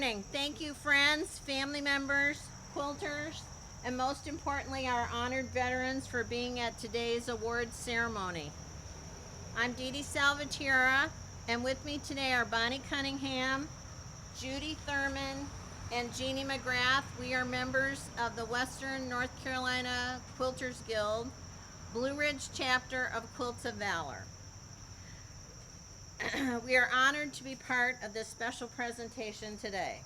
morning. Thank you, friends, family members, quilters, and most importantly, our honored veterans for being at today's awards ceremony. I'm Dee Dee Salvatierra, and with me today are Bonnie Cunningham, Judy Thurman, and Jeannie McGrath. We are members of the Western North Carolina Quilters Guild, Blue Ridge chapter of Quilts of Valor. We are honored to be part of this special presentation today.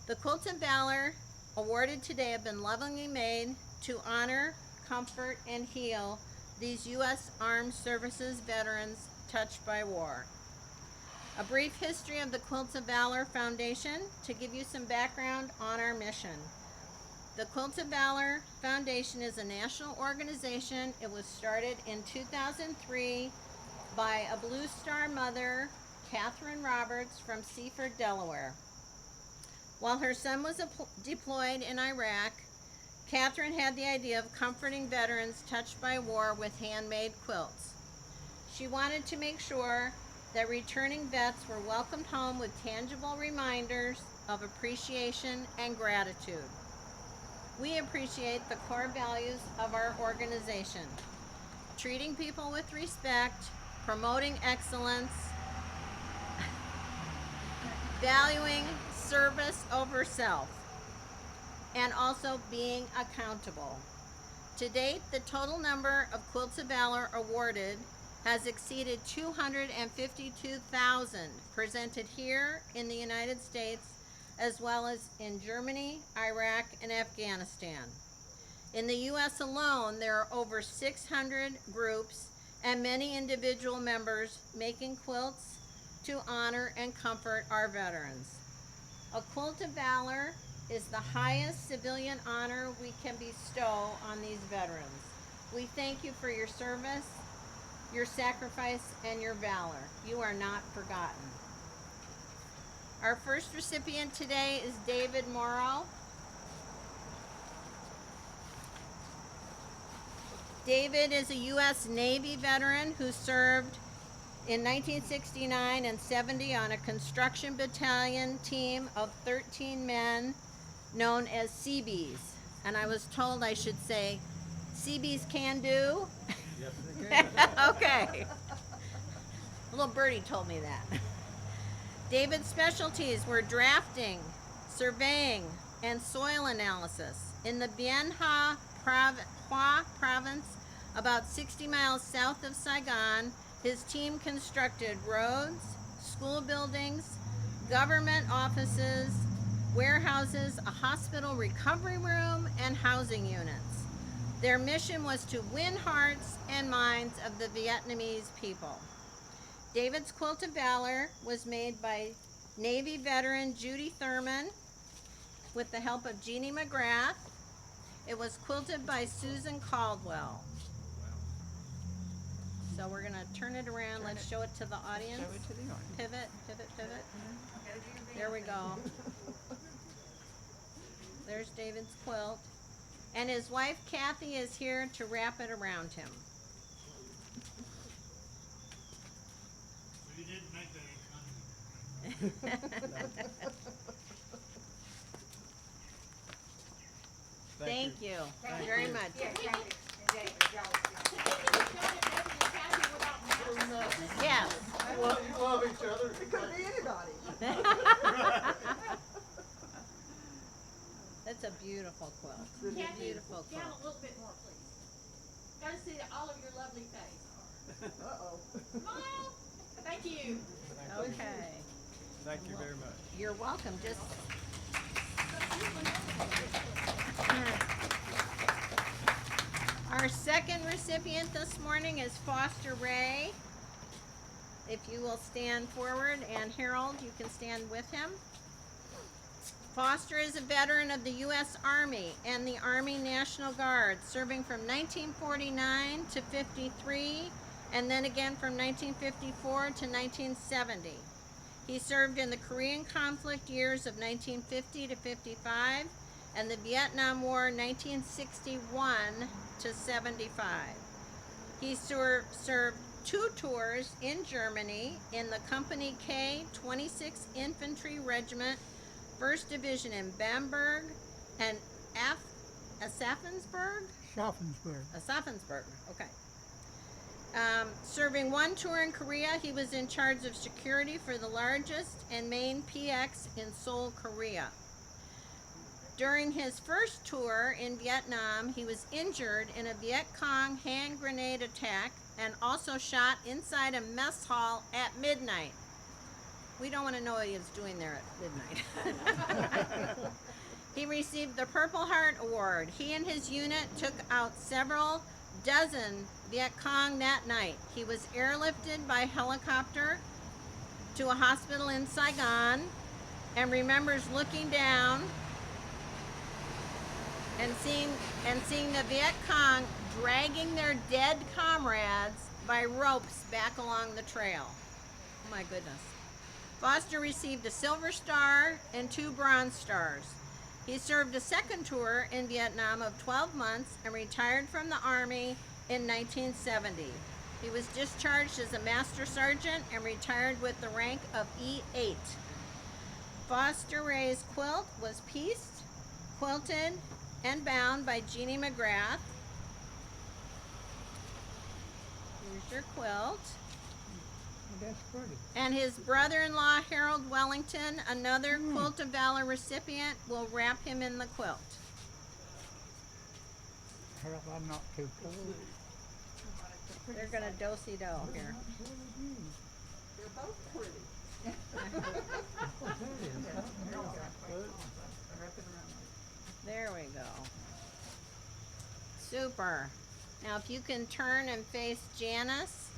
The Quilts of Valor awarded today have been lovingly made to honor, comfort, and heal these U.S. Armed Services veterans touched by war. A brief history of the Quilts of Valor Foundation to give you some background on our mission. The Quilts of Valor Foundation is a national organization. It was started in 2003 by a Blue Star mother, Catherine Roberts, from Seaford, Delaware. While her son was deployed in Iraq, Catherine had the idea of comforting veterans touched by war with handmade quilts. She wanted to make sure that returning vets were welcomed home with tangible reminders of appreciation and gratitude. We appreciate the core values of our organization: treating people with respect, promoting excellence, valuing service over self, and also being accountable. To date, the total number of Quilts of Valor awarded has exceeded 252,000 presented here in the United States, as well as in Germany, Iraq, and Afghanistan. In the U.S. alone, there are over 600 groups and many individual members making quilts to honor and comfort our veterans. A Quilt of Valor is the highest civilian honor we can bestow on these veterans. We thank you for your service, your sacrifice, and your valor. You are not forgotten. Our first recipient today is David Morrow. David is a U.S. Navy veteran who served in 1969 and 70 on a construction battalion team of 13 men known as Seabees. And I was told I should say, Seabees can do? Yes, they can. Okay. A little birdie told me that. David's specialties were drafting, surveying, and soil analysis. In the Bien Ha province, about 60 miles south of Saigon, his team constructed roads, school buildings, government offices, warehouses, a hospital recovery room, and housing units. Their mission was to win hearts and minds of the Vietnamese people. David's Quilt of Valor was made by Navy veteran Judy Thurman with the help of Jeannie McGrath. It was quilted by Susan Caldwell. So we're going to turn it around. Let's show it to the audience. Show it to the audience. Pivot, pivot, pivot. There we go. There's David's quilt. And his wife Kathy is here to wrap it around him. So you didn't make that economy. Thank you very much. Yes. Love each other. It could be anybody. That's a beautiful quilt. Kathy, Beautiful down quilt. a little bit more, please. Gotta see all of your lovely face. Uh-oh. Smile. Thank you. Okay. Thank you very much. You're welcome. Just our second recipient this morning is Foster Ray. If you will stand forward, and Harold, you can stand with him. Foster is a veteran of the U.S. Army and the Army National Guard, serving from 1949 to 53, and then again from 1954 to 1970. He served in the Korean conflict years of 1950 to 55 and the Vietnam War 1961 to 75. He served 2 tours in Germany in the Company K 26th Infantry Regiment, 1st Division in Bamberg and Aschaffensburg? Aschaffensburg, okay. Serving one tour in Korea, he was in charge of security for the largest and main PX in Seoul, Korea. During his first tour in Vietnam, he was injured in a Viet Cong hand grenade attack and also shot inside a mess hall at midnight. We don't want to know what he was doing there at midnight. He received the Purple Heart Award. He and his unit took out several dozen Viet Cong that night. He was airlifted by helicopter to a hospital in Saigon and remembers looking down and seeing the Viet Cong dragging their dead comrades by ropes back along the trail. Oh my goodness. Foster received a Silver Star and 2 Bronze Stars. He served a second tour in Vietnam of 12 months and retired from the Army in 1970. He was discharged as a Master Sergeant and retired with the rank of E8. Foster Ray's quilt was pieced, quilted, and bound by Jeannie McGrath. Here's your quilt. That's pretty. And his brother-in-law, Harold Wellington, another Quilt of Valor recipient, will wrap him in the quilt. Harold, I'm not too cold. They're gonna do-si-do here. They're both pretty. There we go. Super. Now if you can turn and face Janice.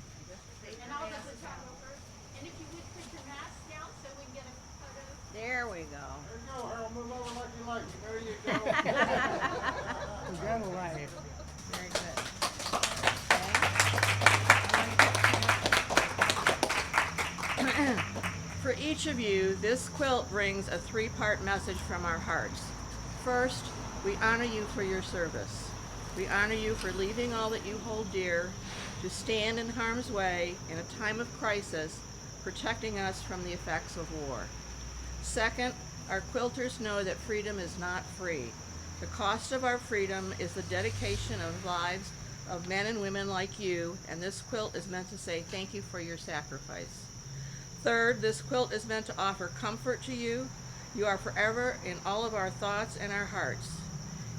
And I'll have the top over. And if you would put your mask down so we can get a photo. There we go. There you go, Harold, move over like you like it. There you go. We gotta laugh. Very good. Okay. For each of you, this quilt brings a 3-part message from our hearts. First, we honor you for your service. We honor you for leaving all that you hold dear to stand in harm's way in a time of crisis, protecting us from the effects of war. Second, our quilters know that freedom is not free. The cost of our freedom is the dedication of lives of men and women like you, and this quilt is meant to say thank you for your sacrifice. Third, this quilt is meant to offer comfort to you. You are forever in all of our thoughts and our hearts.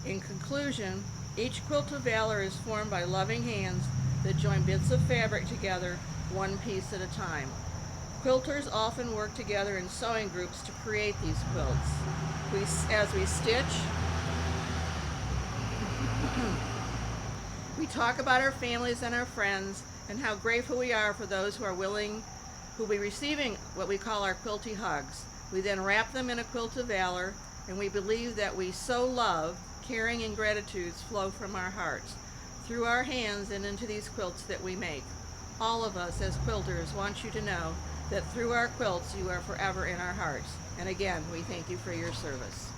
In conclusion, each Quilt of Valor is formed by loving hands that join bits of fabric together, one piece at a time. Quilters often work together in sewing groups to create these quilts. As we stitch, we talk about our families and our friends and how grateful we are for those who will be receiving what we call our quilty hugs. We then wrap them in a Quilt of Valor, and we believe that we sow love, caring, and gratitudes flow from our hearts, through our hands and into these quilts that we make. All of us as quilters want you to know that through our quilts you are forever in our hearts. And again, we thank you for your service.